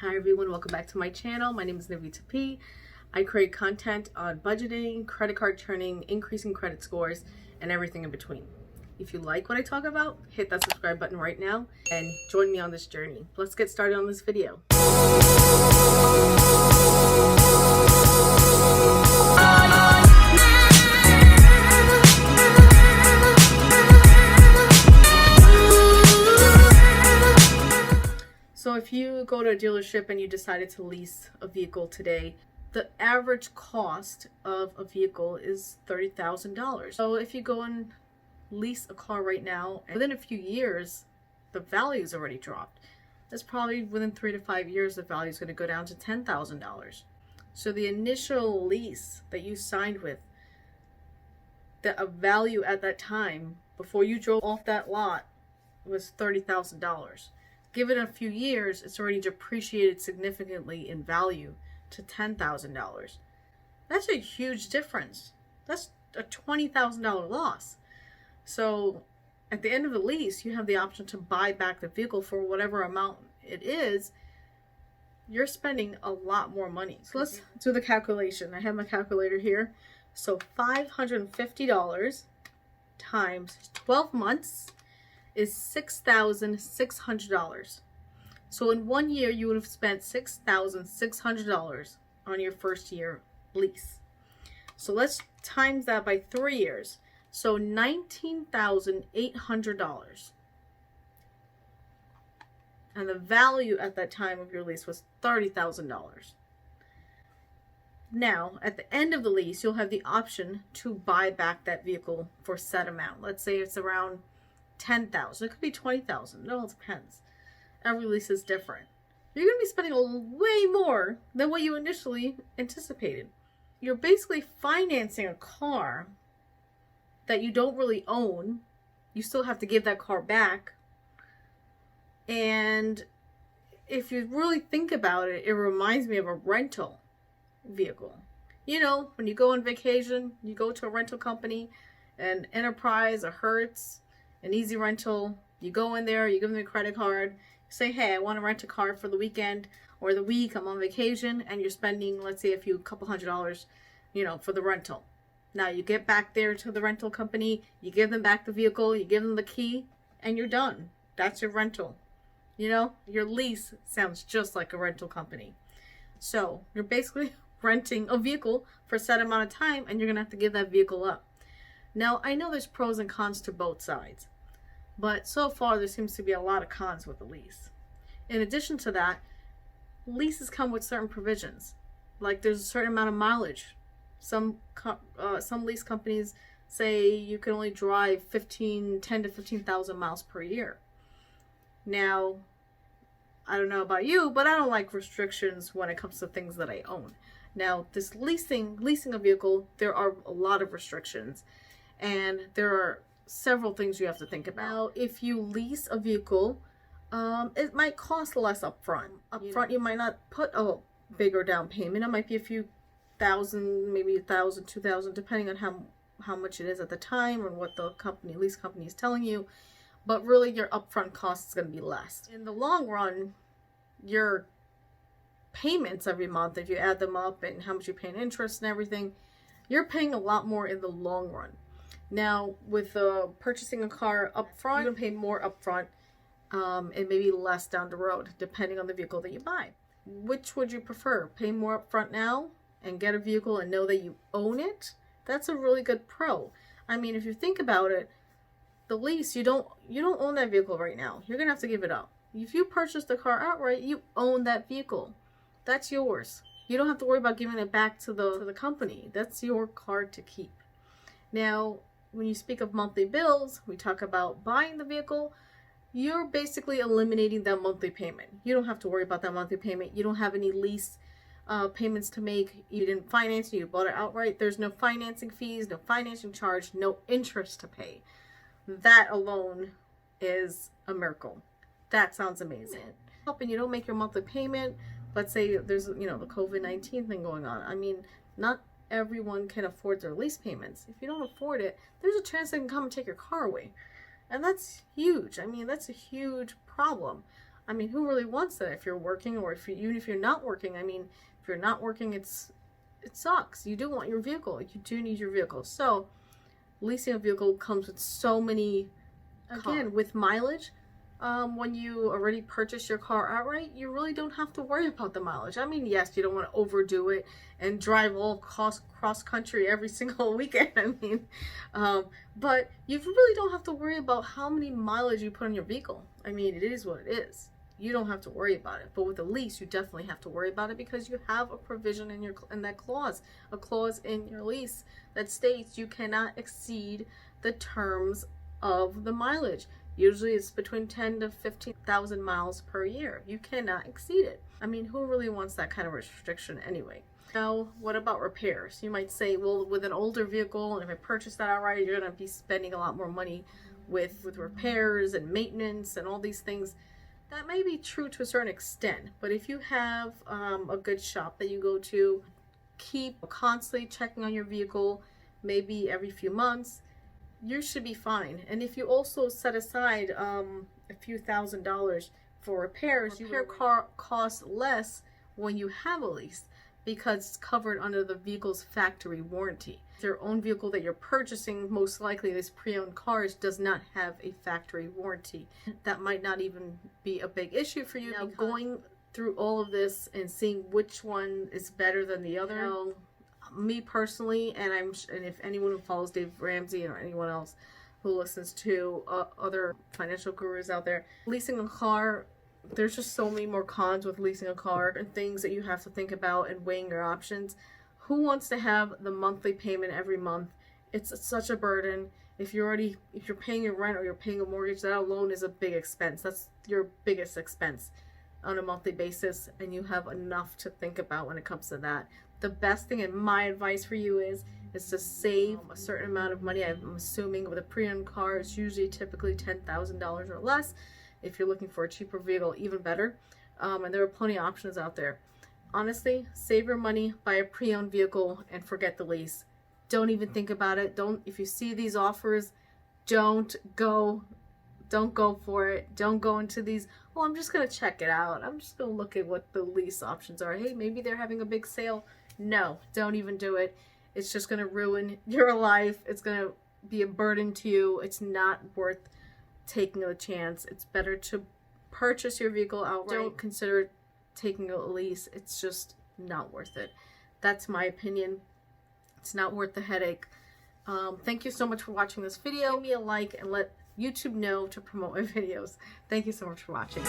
Hi everyone, welcome back to my channel. My name is Navita P. I create content on budgeting, credit card churning, increasing credit scores, and everything in between. If you like what I talk about, hit that subscribe button right now and join me on this journey. Let's get started on this video. So if you go to a dealership and you decided to lease a vehicle today, the average cost of a vehicle is $30,000. So if you go and lease a car right now, within a few years, the value's already dropped. That's probably within 3 to 5 years, the value is going to go down to $10,000. So the initial lease that you signed with, the value at that time, before you drove off that lot, was $30,000. Give it a few years, it's already depreciated significantly in value to $10,000. That's a huge difference. That's a $20,000 loss. So at the end of the lease, you have the option to buy back the vehicle for whatever amount it is. You're spending a lot more money. So let's do the calculation. I have my calculator here. So $550 times 12 months is $6,600. So in 1 year, you would have spent $6,600 on your first year lease. So let's times that by 3 years. So $19,800. And the value at that time of your lease was $30,000. Now, at the end of the lease, you'll have the option to buy back that vehicle for a set amount. Let's say it's around $10,000. It could be $20,000. It all depends. Every lease is different. You're going to be spending way more than what you initially anticipated. You're basically financing a car that you don't really own. You still have to give that car back. And if you really think about it, it reminds me of a rental vehicle. You know, when you go on vacation, you go to a rental company, an Enterprise, a Hertz, an Easy Rental. You go in there, you give them a credit card, you say, hey, I want to rent a car for the weekend or the week, I'm on vacation, and you're spending, let's say, a couple $100, for the rental. Now you get back there to the rental company, you give them back the vehicle, you give them the key, and you're done. That's your rental. Your lease sounds just like a rental company. So you're basically renting a vehicle for a set amount of time, and you're going to have to give that vehicle up. Now, I know there's pros and cons to both sides, but so far there seems to be a lot of cons with the lease. In addition to that, leases come with certain provisions. Like there's a certain amount of mileage. Some lease companies say you can only drive 10 to 15,000 miles per year. Now, I don't know about you, but I don't like restrictions when it comes to things that I own. Now, this leasing a vehicle, there are a lot of restrictions. And there are several things you have to think about. Now, if you lease a vehicle, it might cost less upfront. Upfront, you might not put a bigger down payment. It might be a few thousand, maybe $1,000, $2,000, depending on how much it is at the time or what the lease company is telling you. But really, your upfront cost is going to be less. In the long run, your payments every month, if you add them up and how much you pay in interest and everything, you're paying a lot more in the long run. Now, with purchasing a car up front, you're going to pay more up front and maybe less down the road, depending on the vehicle that you buy. Which would you prefer? Pay more up front now and get a vehicle and know that you own it? That's a really good pro. I mean, if you think about it, the lease, you don't own that vehicle right now. You're going to have to give it up. If you purchase the car outright, you own that vehicle. That's yours. You don't have to worry about giving it back to the company. That's your car to keep. Now, when you speak of monthly bills, we talk about buying the vehicle, you're basically eliminating that monthly payment. You don't have to worry about that monthly payment. You don't have any lease payments to make. You didn't finance it, you bought it outright. There's no financing fees, no financing charge, no interest to pay. That alone is a miracle. That sounds amazing. And you don't make your monthly payment. Let's say there's, the COVID-19 thing going on. I mean, not everyone can afford their lease payments. If you don't afford it, there's a chance they can come and take your car away. And that's huge. I mean, that's a huge problem. I mean, who really wants that if you're working, or even if you're not working? I mean, if you're not working, it sucks. You do want your vehicle. You do need your vehicle. So leasing a vehicle comes with so many, again, with mileage. When you already purchase your car outright, you really don't have to worry about the mileage. I mean, yes, you don't want to overdo it and drive all cross country every single weekend. I mean, but you really don't have to worry about how many mileage you put on your vehicle. I mean, it is what it is. You don't have to worry about it. But with a lease, you definitely have to worry about it, because you have a provision in that clause, a clause in your lease that states you cannot exceed the terms of the mileage. Usually it's between 10 to 15,000 miles per year. You cannot exceed it. I mean, who really wants that kind of restriction anyway? Now, what about repairs? You might say, well, with an older vehicle, and if I purchase that outright, you're going to be spending a lot more money with repairs and maintenance and all these things. That may be true to a certain extent, but if you have a good shop that you go to, keep constantly checking on your vehicle, maybe every few months, you should be fine. And if you also set aside a few $1,000s for repairs, your car costs less when you have a lease, because it's covered under the vehicle's factory warranty. Your own vehicle that you're purchasing, most likely this pre-owned cars, does not have a factory warranty. That might not even be a big issue for you. Now, going through all of this and seeing which one is better than the other, you know, me personally, and if anyone who follows Dave Ramsey or anyone else who listens to other financial gurus out there, leasing a car, there's just so many more cons with leasing a car and things that you have to think about and weighing your options. Who wants to have the monthly payment every month? It's such a burden. If you're paying your rent or you're paying a mortgage, that alone is a big expense. That's your biggest expense on a monthly basis, and you have enough to think about when it comes to that. The best thing, and my advice for you, is to save a certain amount of money. I'm assuming with a pre-owned car, it's usually typically $10,000 or less. If you're looking for a cheaper vehicle, even better. And there are plenty of options out there. Honestly, save your money, buy a pre-owned vehicle, and forget the lease. Don't even think about it. If you see these offers, don't go for it. Don't go into these, oh, I'm just going to check it out. I'm just going to look at what the lease options are. Hey, maybe they're having a big sale. No, don't even do it. It's just going to ruin your life. It's going to be a burden to you. It's not worth taking a chance. It's better to purchase your vehicle outright. Don't consider taking a lease. It's just not worth it. That's my opinion. It's not worth the headache. Thank you so much for watching this video. Give me a like and let YouTube know to promote my videos. Thank you so much for watching.